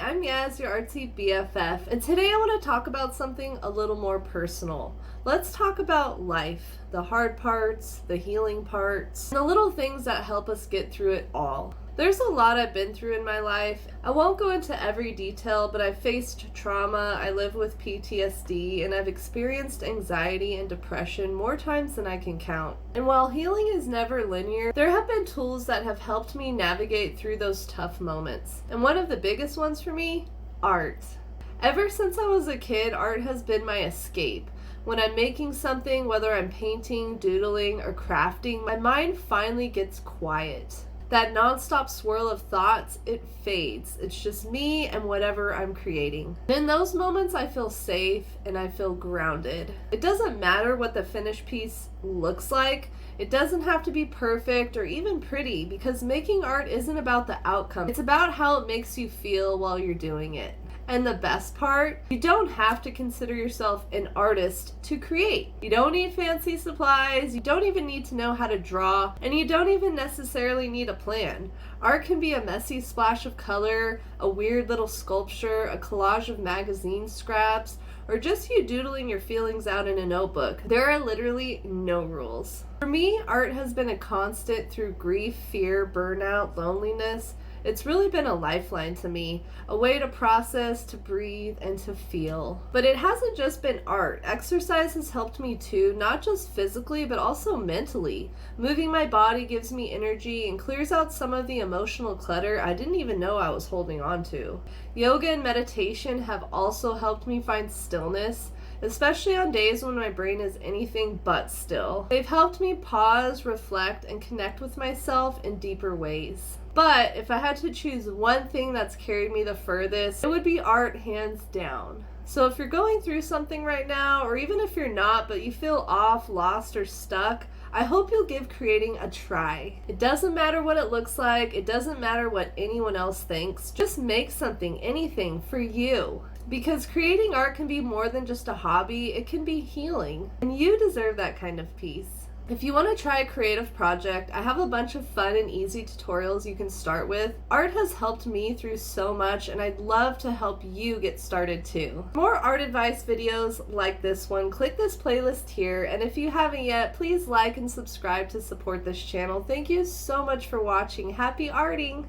I'm Yaz, your artsy BFF, and today I want to talk about something a little more personal. Let's talk about life, the hard parts, the healing parts, and the little things that help us get through it all. There's a lot I've been through in my life. I won't go into every detail, but I've faced trauma, I live with PTSD, and I've experienced anxiety and depression more times than I can count. And while healing is never linear, there have been tools that have helped me navigate through those tough moments. And one of the biggest ones for me, art. Ever since I was a kid, art has been my escape. When I'm making something, whether I'm painting, doodling, or crafting, my mind finally gets quiet. That nonstop swirl of thoughts, it fades. It's just me and whatever I'm creating. In those moments, I feel safe and I feel grounded. It doesn't matter what the finished piece looks like. It doesn't have to be perfect or even pretty, because making art isn't about the outcome. It's about how it makes you feel while you're doing it. And the best part, you don't have to consider yourself an artist to create. You don't need fancy supplies, you don't even need to know how to draw, and you don't even necessarily need a plan. Art can be a messy splash of color, a weird little sculpture, a collage of magazine scraps, or just you doodling your feelings out in a notebook. There are literally no rules. For me, art has been a constant through grief, fear, burnout, loneliness. It's really been a lifeline to me, a way to process, to breathe, and to feel. But it hasn't just been art. Exercise has helped me too, not just physically, but also mentally. Moving my body gives me energy and clears out some of the emotional clutter I didn't even know I was holding on to. Yoga and meditation have also helped me find stillness, especially on days when my brain is anything but still. They've helped me pause, reflect, and connect with myself in deeper ways. But if I had to choose one thing that's carried me the furthest, it would be art, hands down. So if you're going through something right now, or even if you're not, but you feel off, lost, or stuck, I hope you'll give creating a try. It doesn't matter what it looks like, it doesn't matter what anyone else thinks, just make something, anything, for you. Because creating art can be more than just a hobby, it can be healing. And you deserve that kind of peace. If you want to try a creative project, I have a bunch of fun and easy tutorials you can start with. Art has helped me through so much, and I'd love to help you get started too. For more art advice videos like this one, click this playlist here, and if you haven't yet, please like and subscribe to support this channel. Thank you so much for watching. Happy arting!